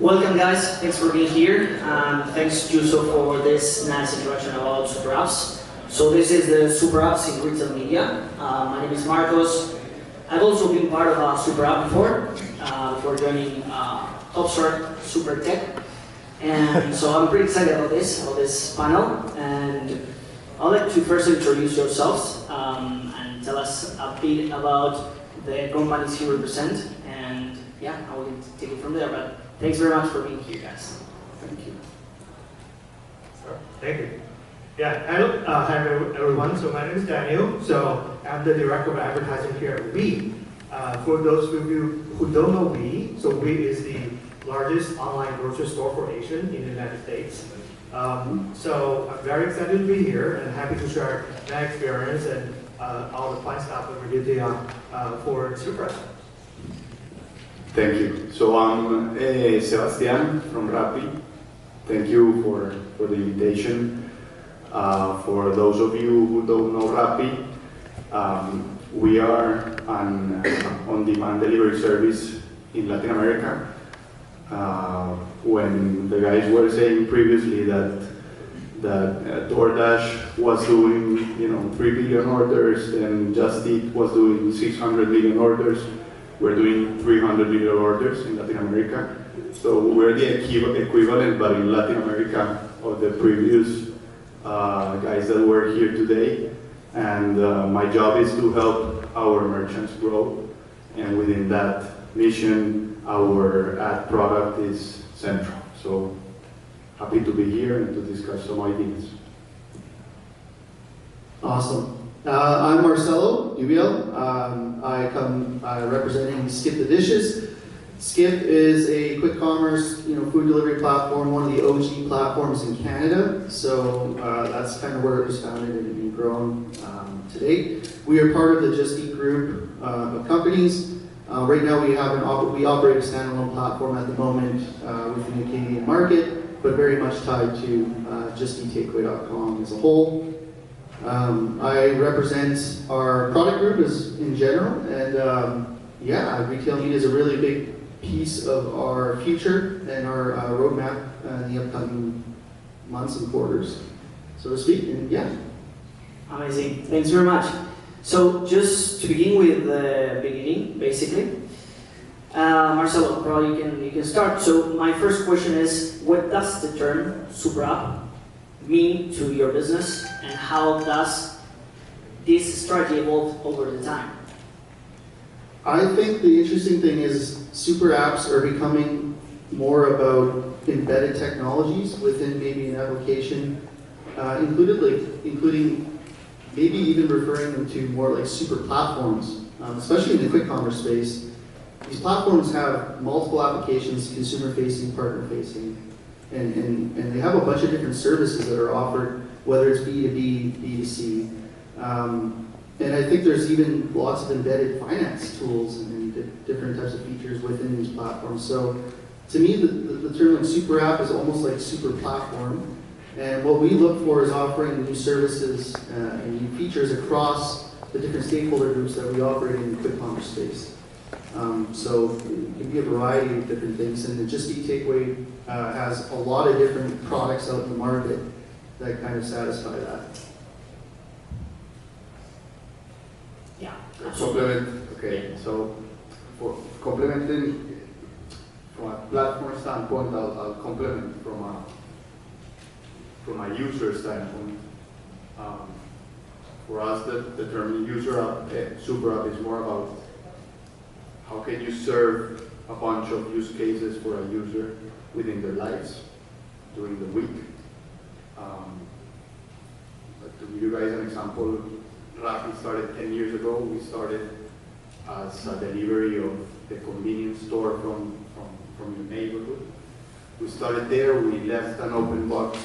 Welcome guys, thanks for being here. Thanks Juso for this nice introduction about super apps. So this is the super apps in retail media. My name is Marcos. I've also been part of a super app before joining Topsort Super Tech. And so I'm pretty excited about this panel. And I'd like to first introduce yourselves and tell us a bit about the companies you represent. And yeah, I will take it from there. But thanks very much for being here, guys. Thank you. Thank you. Yeah, hello, hi everyone. So my name is Daniel. So I'm the director of advertising here at Weee. For those of you who don't know Weee, so Weee is the largest online grocery store for Asian in the United States. So I'm very excited to be here and happy to share my experience and all the fun stuff that we're doing for Super. Thank you. So I'm Sebastian from Rappi. Thank you for the invitation. For those of you who don't know Rappi, we are an on-demand delivery service in Latin America. When the guys were saying previously that DoorDash was doing 3 billion orders and Just Eat was doing 600 million orders, we're doing 300 million orders in Latin America. So we're the equivalent, but in Latin America, of the previous guys that were here today. And my job is to help our merchants grow. And within that mission, our ad product is central. So happy to be here and to discuss some ideas. Awesome. I'm Marcelo, Dubiel. I come representing SkipTheDishes. Skip is a quick commerce, food delivery platform, one of the OG platforms in Canada. So that's kind of where it was founded and grown to date. We are part of the Just Eat group of companies. Right now we operate a standalone platform at the moment within the Canadian market, but very much tied to JustEatTakeaway.com as a whole. I represent our product group in general, and retail media is a really big piece of our future and our roadmap in the upcoming months and quarters, so to speak. And yeah. Amazing. Thanks very much. So just to begin with the beginning, basically, Marcelo, probably you can start. So my first question is, what does the term super app mean to your business, and how does this strategy evolve over the time? I think the interesting thing is super apps are becoming more about embedded technologies within maybe an application, including maybe even referring them to more like super platforms, especially in the quick commerce space. These platforms have multiple applications, consumer-facing, partner-facing, and they have a bunch of different services that are offered, whether it's B2B, B2C. And I think there's even lots of embedded finance tools and different types of features within these platforms. So to me, the term like super app is almost like super platform. And what we look for is offering new services and new features across the different stakeholder groups that we operate in the quick commerce space. So it can be a variety of different things. And the Just Eat Takeaway has a lot of different products out in the market that kind of satisfy that. Yeah. Complement. Okay, so for complementing from a platform standpoint, I'll complement from a user standpoint. For us, the term user app, super app is more about how can you serve a bunch of use cases for a user within their lives during the week. To give you guys an example, Rappi started 10 years ago. We started as a delivery of the convenience store from your neighborhood. We started there, we left an open box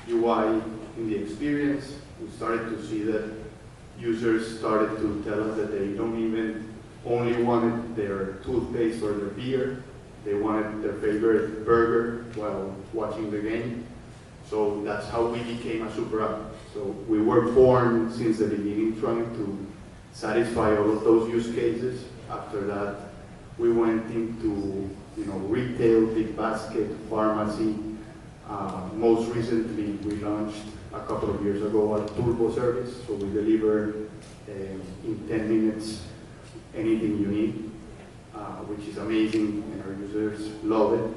UI in the experience. We started to see that users started to tell us that they don't even only wanted their toothpaste or their beer, they wanted their favorite burger while watching the game. So that's how we became a super app. So we were born since the beginning trying to satisfy all of those use cases. After that, we went into retail, big basket, pharmacy. Most recently, we launched a couple of years ago a turbo service, so we deliver in 10 minutes anything you need, which is amazing, and our users love it.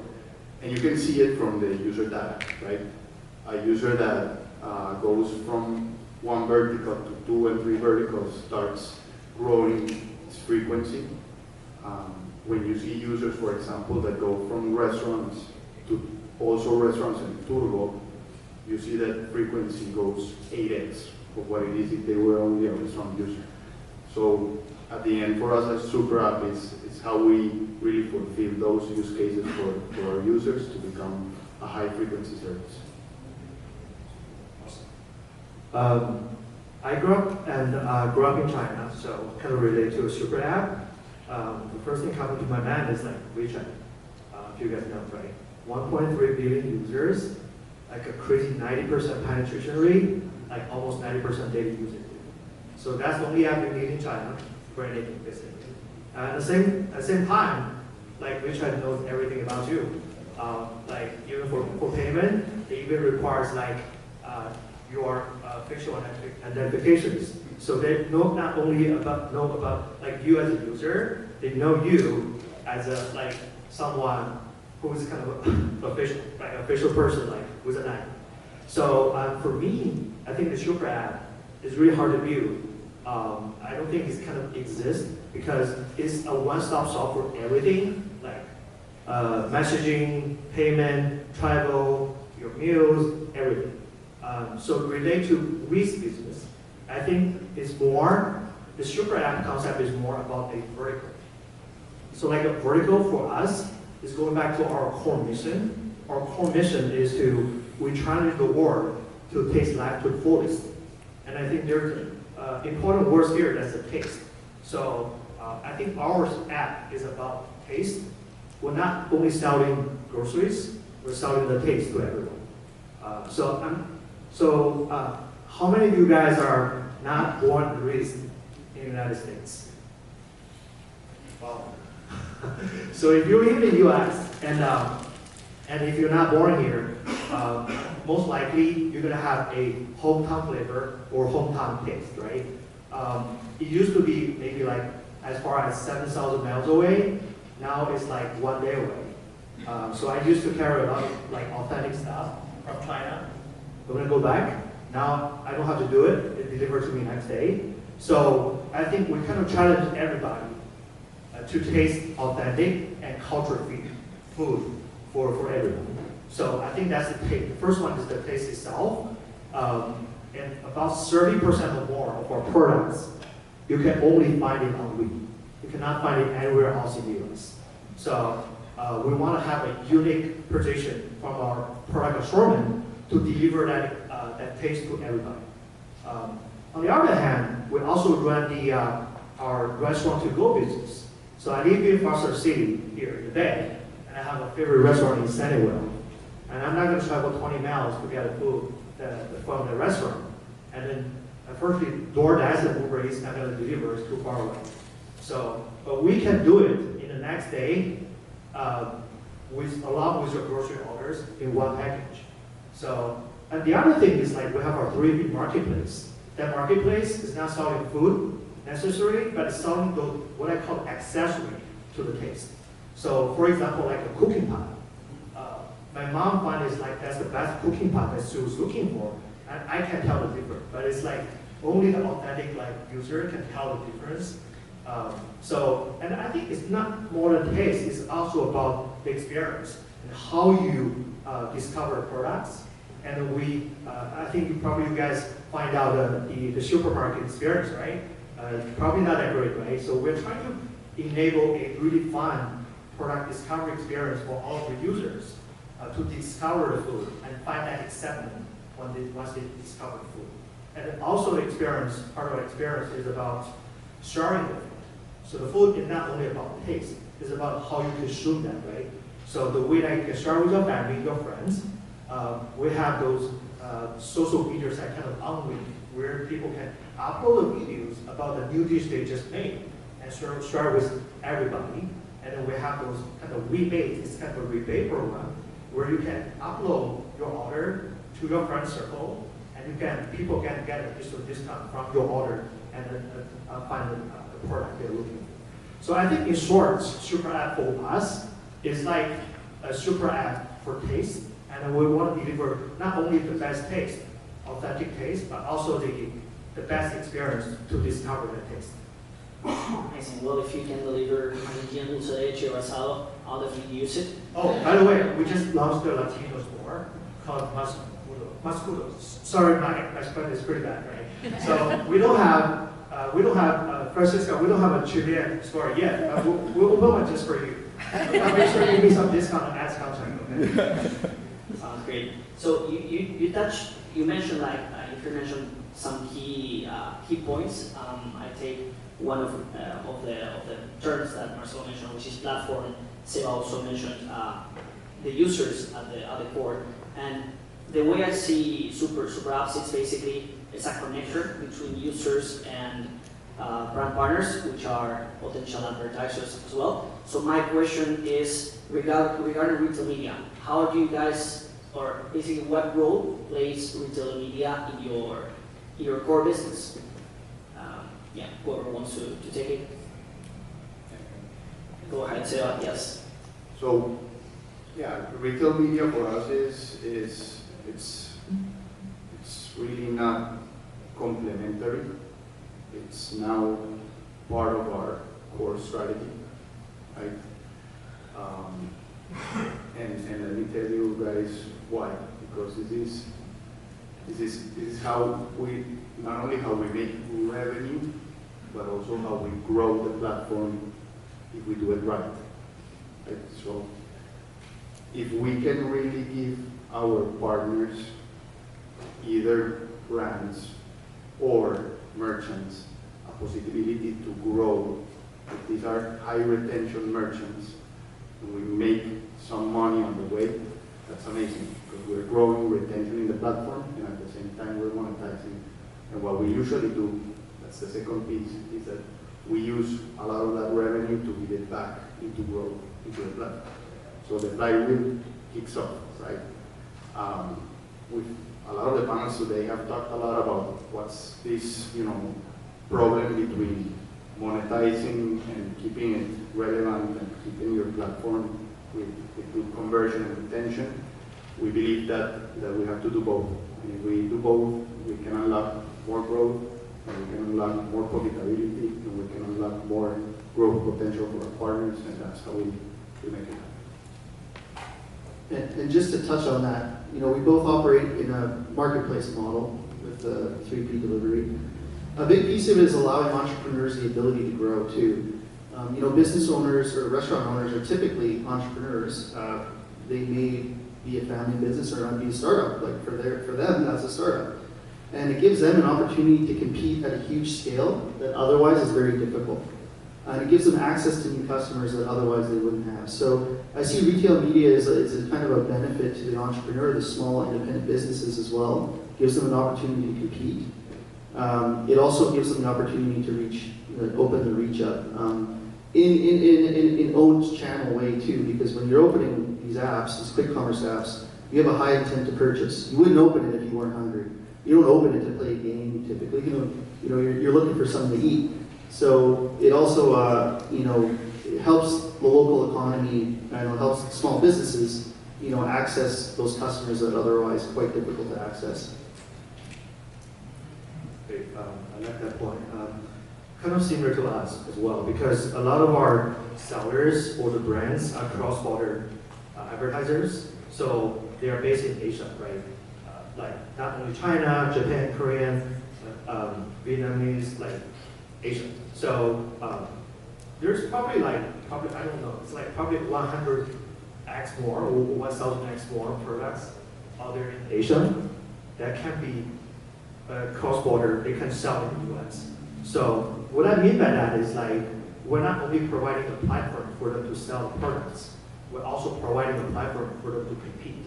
And you can see it from the user data, right? A user that goes from one vertical to 2 and 3 verticals starts growing its frequency. When you see users, for example, that go from restaurants to also restaurants and turbo, you see that frequency goes 8x of what it is if they were only a restaurant user. So at the end, for us as Super App, it's how we really fulfill those use cases for our users to become a high frequency service. I grew up in China, so kind of relate to a super app. The first thing coming to my mind is like WeChat. If you guys know, right? 1.3 billion users, like a crazy 90% penetration rate, like almost 90% daily usage. So that's the only app you need in China for anything, basically. At the same time, like WeChat knows everything about you. Like even for payment, it even requires like your facial identifications. So they not only know about like you as a user, they know you as a like someone who is kind of official person, like with an ID. So for me, I think the super app is really hard to build. I don't think it's kind of exists because it's a one-stop shop for everything, like messaging, payment, travel, your meals, everything. So relate to Wee's business, I think it's more, the super app concept is more about a vertical. So like a vertical for us is going back to our core mission. Our core mission is we challenge the world to taste life to the fullest. And I think there's important words here, that's the taste. So I think our app is about taste. We're not only selling groceries, we're selling the taste to everyone. So how many of you guys are not born and raised in the United States? Wow. So if you live in the US and if you're not born here, most likely you're gonna have a hometown flavor or hometown taste, right? It used to be maybe like as far as 7,000 miles away. Now it's like 1 day away. So I used to carry a lot of like authentic stuff from China. I'm gonna go back. Now I don't have to do it. It delivered to me next day. So I think we kind of challenge everybody to taste authentic and culture-free food for everyone. So I think that's the taste. The first one is the taste itself. And about 30% or more of our products, you can only find it on Weee. You cannot find it anywhere else in the US. So we want to have a unique position from our product assortment to deliver that taste to everybody. On the other hand, we also run our restaurant-to-go business. So I live in Foster City here in the Bay, and I have a favorite restaurant in Sunnyvale. And I'm not going to travel 20 miles to get a food from the restaurant. And then, firstly, DoorDash and Uber Eats not going to deliver, it's too far away. So, but we can do it in the next day along with your grocery orders in one package. So, and the other thing is like we have our 3P marketplace. That marketplace is not selling food necessarily, but it's selling what I call accessory to the taste. So, for example, like a cooking pot. My mom finds like that's the best cooking pot that she was looking for, and I can tell the difference. But it's like only the authentic like user can tell the difference. And I think it's not more than taste; it's also about the experience and how you discover products. And I think you guys find out the supermarket experience, right? Probably not that great, right? So we're trying to enable a really fun product discovery experience for all of the users. To discover the food and find that excitement once they discover the food. And then also the experience, part of our experience is about sharing the food. So the food is not only about taste, it's about how you consume that, right? So the way that you can share with your family, your friends, we have those social media site kind of on Weee, where people can upload the videos about the new dish they just made and share with everybody. And then we have those kind of rebate, it's kind of a rebate program where you can upload your order to your friend circle, and people can get a discount from your order and find the product they're looking for. So I think in short, super app for us is like a super app for taste, and we want to deliver not only the best taste, authentic taste, but also the best experience to discover the taste. Amazing. Well, if you can deliver Argentinian dulce de leche or asado, I'll definitely use it. Oh, by the way, we just launched the Latino store called Mascudo. Sorry, my Spanish is pretty bad, right? So we don't have Francisco, we don't have a Chilean store yet. We'll open one just for you. I'll make sure you give me some discount on ads content. Okay? Sounds great. So you mentioned like you mentioned some key points. I take one of the terms that Marcelo mentioned, which is platform. Seba also mentioned the users at the core. And the way I see super apps, it's a connector between users and brand partners, which are potential advertisers as well. So my question is regarding retail media, how do you guys, or basically what role plays retail media in your core business? Yeah, whoever wants to take it. Go ahead, Seba. Yes. So, yeah, retail media for us is really not complementary. It's now part of our core strategy, right? And let me tell you guys why. Because this is how we, not only how we make revenue, but also how we grow the platform if we do it right. So if we can really give our partners, either brands or merchants, a possibility to grow, if these are high retention merchants, and we make some money on the way, that's amazing, because we're growing retention in the platform, and at the same time we're monetizing. And what we usually do, that's the second piece, is that we use a lot of that revenue to give it back into growth, into the platform. So the flywheel kicks off, right? With a lot of the panels today have talked a lot about what's this, problem between monetizing and keeping it relevant and keeping your platform with good conversion and retention. We believe that we have to do both. And if we do both, we can unlock more growth, and we can unlock more profitability, and we can unlock more growth potential for our partners, and that's how we make it happen. And just to touch on that, we both operate in a marketplace model with 3P delivery. A big piece of it is allowing entrepreneurs the ability to grow too. Business owners or restaurant owners are typically entrepreneurs. They may be a family business or not be a startup. Like for them, that's a startup. And it gives them an opportunity to compete at a huge scale that otherwise is very difficult. And it gives them access to new customers that otherwise they wouldn't have. So I see retail media as a kind of a benefit to the entrepreneur, the small independent businesses as well. Gives them an opportunity to compete. It also gives them the opportunity to open the reach up in owned channel way too. Because when you're opening these apps, these quick commerce apps, you have a high intent to purchase. You wouldn't open it if you weren't hungry. You don't open it to play a game typically. You're looking for something to eat. So it also it helps the local economy and it helps small businesses access those customers that are otherwise quite difficult to access. Okay, I like that point. Kind of similar to us as well, because a lot of our sellers or the brands are cross-border advertisers, so they are based in Asia, right? Like not only China, Japan, Korean, Vietnamese, like Asia. So there's probably I don't know, it's like probably 100x more or 1,000x more products out there in Asia that can be cross-border, they can sell in the US. So what I mean by that is we're not only providing a platform for them to sell products, we're also providing a platform for them to compete.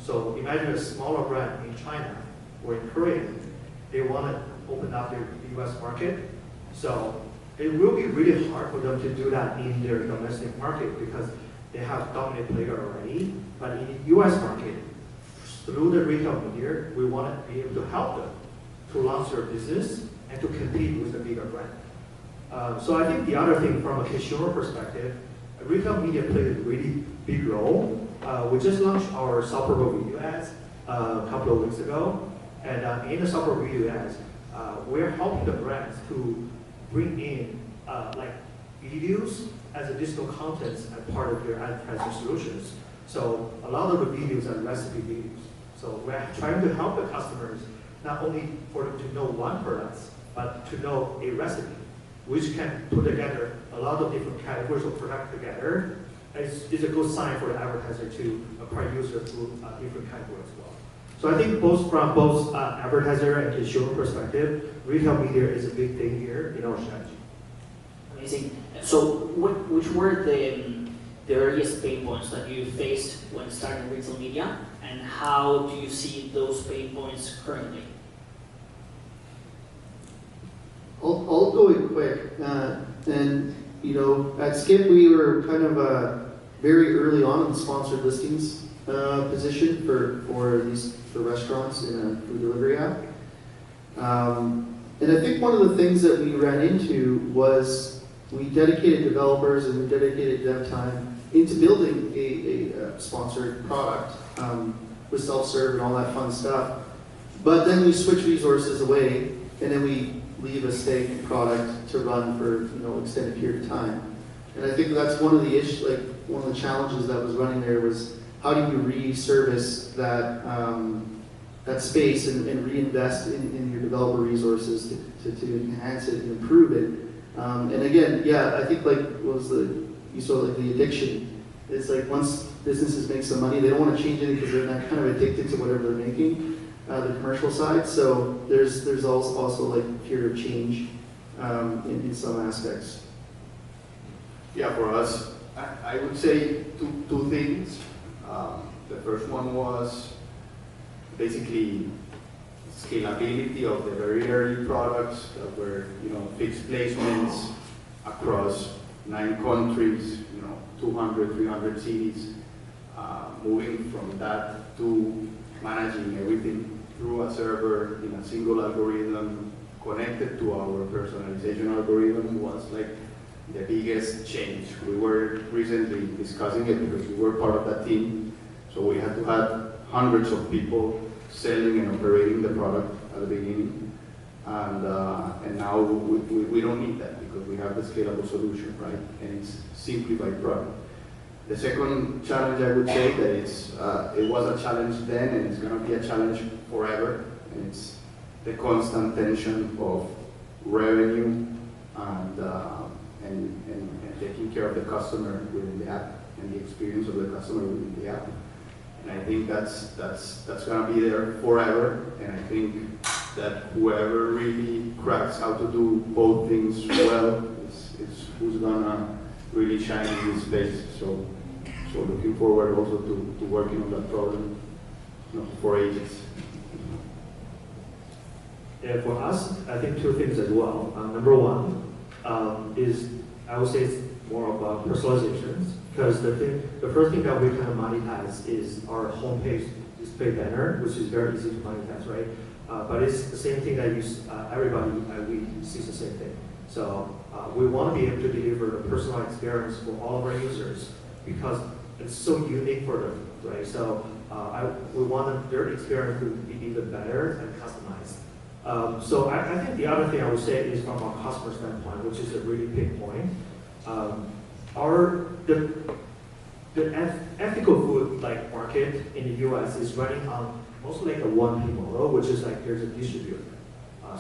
So imagine a smaller brand in China or in Korea, they want to open up their US market. So it will be really hard for them to do that in their domestic market because they have dominant player already. But in the US market, through the retail media, we want to be able to help them to launch their business and to compete with the bigger brand. So I think the other thing from a consumer perspective, retail media plays a really big role. We just launched our Super Bowl video ads a couple of weeks ago. And in the Super Bowl video ads, we're helping the brands to bring in like videos as additional content as part of their advertising solutions. So a lot of the videos are recipe videos. So we're trying to help the customers not only for them to know one product, but to know a recipe, which can put together a lot of different categories of product together. It's a good sign for the advertiser to acquire users through different categories as well. So I think from both advertiser and consumer perspective, retail media is a big thing here in our strategy. Amazing. So which were the earliest pain points that you faced when starting retail media, and how do you see those pain points currently? I'll go in quick. And you know, at Skip we were kind of very early on in the sponsored listings position for restaurants in a food delivery app. And I think one of the things that we ran into was we dedicated developers and we dedicated dev time into building a sponsored product with self-serve and all that fun stuff. But then we switch resources away, and then we leave a stake product to run for extended period of time. And I think that's one of the issues, like one of the challenges that was running there was how do you re-service that that space and reinvest in your developer resources to enhance it and improve it. And again, yeah, I think like you saw like the addiction. It's like once businesses make some money, they don't want to change it because they're not kind of addicted to whatever they're making, the commercial side. So there's also like fear of change in some aspects. Yeah, for us, I would say two things. The first one was basically scalability of the very early products that were, fixed placements across 9 countries, 200, 300 cities, moving from that to managing everything through a server in a single algorithm connected to our personalization algorithm was like the biggest change. We were recently discussing it because we were part of that team, so we had to have hundreds of people selling and operating the product at the beginning, and now we don't need that because we have the scalable solution, right? And it's simplified product. The second challenge I would say that it was a challenge then and it's going to be a challenge forever, and it's the constant tension of revenue and taking care of the customer within the app and the experience of the customer within the app. And I think that's going to be there forever. And I think that whoever really cracks how to do both things well is who's going to really shine in this space. So looking forward also to working on that problem for ages. Yeah, for us, I think 2 things as well. Number one is, I would say it's more about personalizations, because the first thing that we kind of monetize is our homepage display banner, which is very easy to monetize, right? But it's the same thing that everybody we sees the same thing. So we want to be able to deliver a personalized experience for all of our users because it's so unique for them, right? So we want their experience to be even better and customized. So I think the other thing I would say is from a customer standpoint, which is a really big point. The ethical food market in the US is running on mostly like a 1P model, which is like there's a distributor.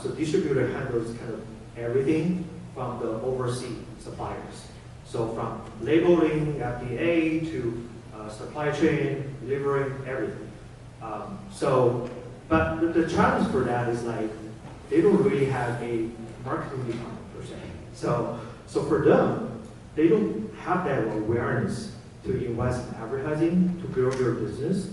So distributor handles kind of everything from the overseas suppliers. So from labeling, FDA to supply chain, delivering everything. But the challenge for that is like they don't really have a marketing department per se. So for them, they don't have that awareness to invest in advertising to grow their business,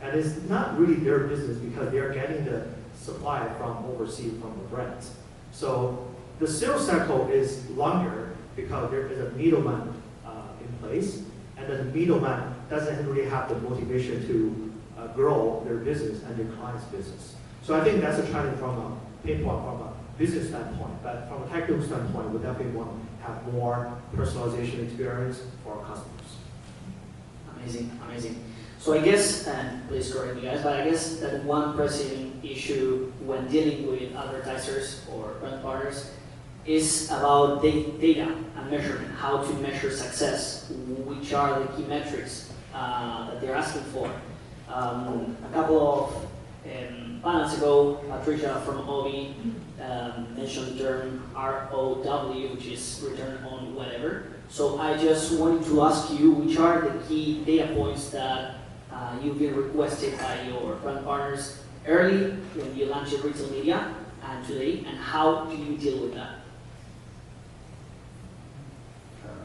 and it's not really their business because they're getting the supply from overseas from the brands. So the sales cycle is longer because there is a middleman in place, and then the middleman doesn't really have the motivation to grow their business and their client's business. So I think that's a challenge from a pain point from a business standpoint, but from a technical standpoint, we definitely want to have more personalization experience for our customers. Amazing, amazing. So I guess, and please correct me guys, but I guess that one pressing issue when dealing with advertisers or brand partners is about data and measurement, how to measure success, which are the key metrics that they're asking for. A couple of panels ago, Patricia from OBI mentioned the term ROW, which is return on whatever. So I just wanted to ask you, which are the key data points that you've been requested by your brand partners early when you launched your retail media and today, and how do you deal with that?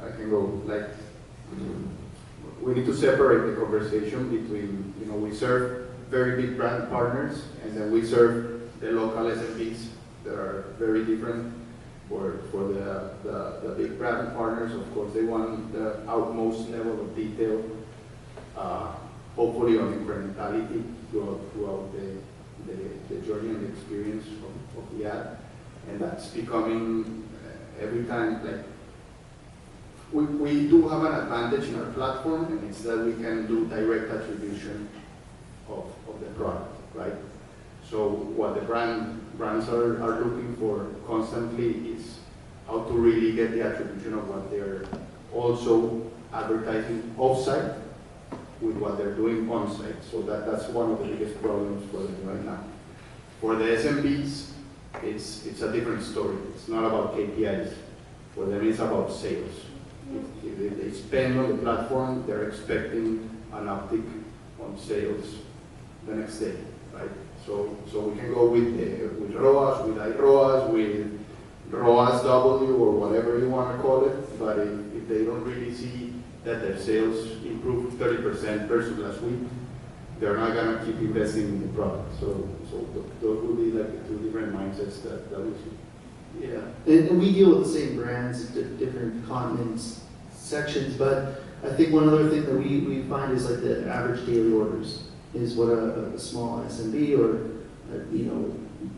I can go like, we need to separate the conversation between, we serve very big brand partners, and then we serve the local SMBs that are very different. For the big brand partners, of course, they want the utmost level of detail, hopefully on incrementality throughout the journey and the experience of the ad. And that's becoming every time, like, we do have an advantage in our platform, and it's that we can do direct attribution of the product, right? So what the brands are looking for constantly is how to really get the attribution of what they're also advertising off-site with what they're doing on-site. So that's one of the biggest problems for them right now. For the SMBs, it's a different story. It's not about KPIs. For them, it's about sales. If they spend on the platform, they're expecting an uptick on sales the next day, right? So we can go with ROAS, with iROAS, with ROAS W, or whatever you want to call it, but if they don't really see that their sales improved 30% versus last week, they're not going to keep investing in the product. So those will be like the two different mindsets that we see. Yeah, and we deal with the same brands, different continents, sections, but I think one other thing that we find is like the average daily orders is what a small SMB or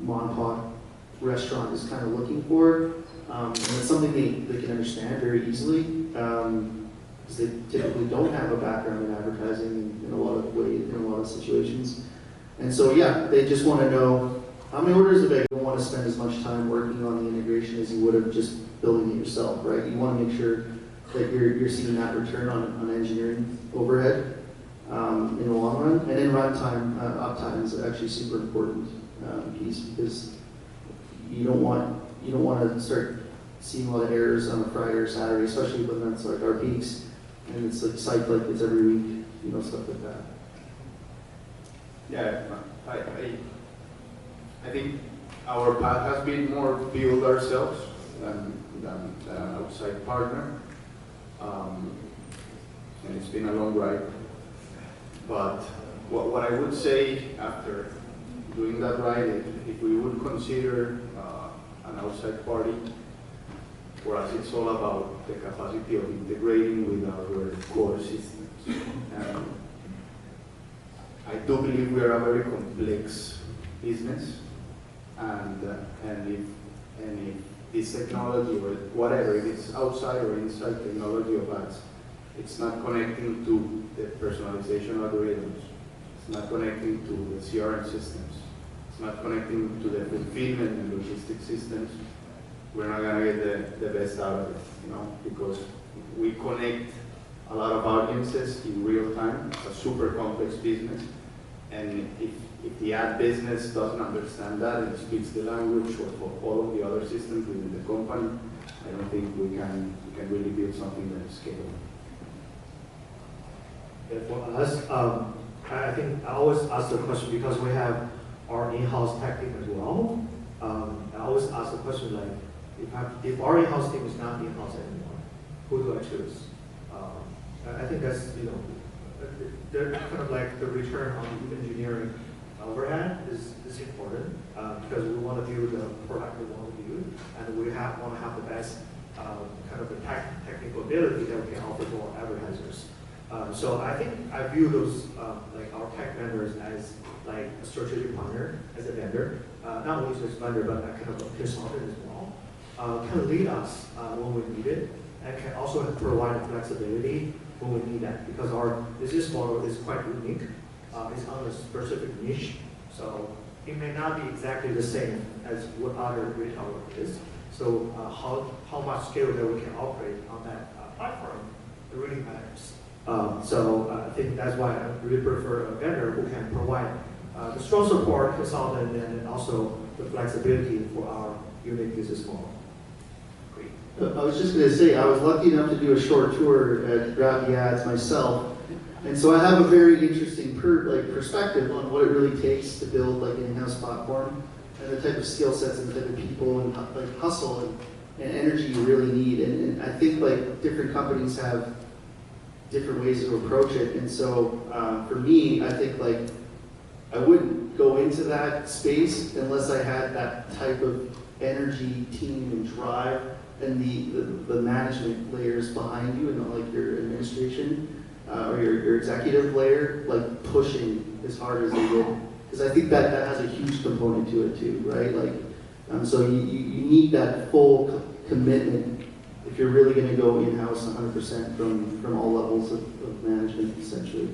mom and pop restaurant is kind of looking for, and it's something they can understand very easily, because they typically don't have a background in advertising in a lot of ways, in a lot of situations, and so yeah, they just want to know how many orders a day. You don't want to spend as much time working on the integration as you would have just building it yourself, right? You want to make sure that you're seeing that return on engineering overhead. In the long run, and in runtime, uptime is actually super important piece, because you don't want to start seeing a lot of errors on a Friday or Saturday, especially when that's like our peaks, and it's like cyclic, it's every week, stuff like that. Yeah, I think our path has been more build ourselves than an outside partner, and it's been a long ride. But what I would say after doing that ride, if we would consider an outside party, for us it's all about the capacity of integrating with our core systems. I do believe we are a very complex business, and if this technology or whatever, if it's outside or inside technology of ads, it's not connecting to the personalization algorithms. It's not connecting to the CRM systems. It's not connecting to the fulfillment and logistics systems. We're not going to get the best out of it, because we connect a lot of audiences in real time. It's a super complex business. And if the ad business doesn't understand that and speaks the language for all of the other systems within the company, I don't think we can really build something that is scalable. Yeah, for us, I think I always ask the question, because we have our in-house tech team as well. I always ask the question, like, if our in-house team is not in-house anymore, who do I choose? I think that's, they're kind of like the return on engineering overhead is important because we want to build the product we want to build, and we want to have the best kind of the technical ability that we can offer to our advertisers. So I think I view those like our tech vendors as like a strategic partner, as a vendor, not only as a vendor but a kind of a consultant as well. Can lead us when we need it, and can also provide flexibility when we need that, because our business model is quite unique. It's on a specific niche, so it may not be exactly the same as what other retailer is. So how much scale that we can operate on that platform, it really matters. So I think that's why I really prefer a vendor who can provide the strong support, consultant, and also the flexibility for our unique business model. Great. I was just going to say, I was lucky enough to do a short tour at Grab the Ads myself, and so I have a very interesting perspective on what it really takes to build like an in-house platform, and the type of skill sets and the type of people and like hustle and energy you really need. And I think like different companies have different ways to approach it. And so for me, I think like I wouldn't go into that space unless I had that type of energy, team, and drive, and the management layers behind you, and like your administration or your executive layer, like pushing as hard as they did. Because I think that has a huge component to it too, right? Like, so you need that full commitment if you're really going to go in-house 100% from all levels of management, essentially.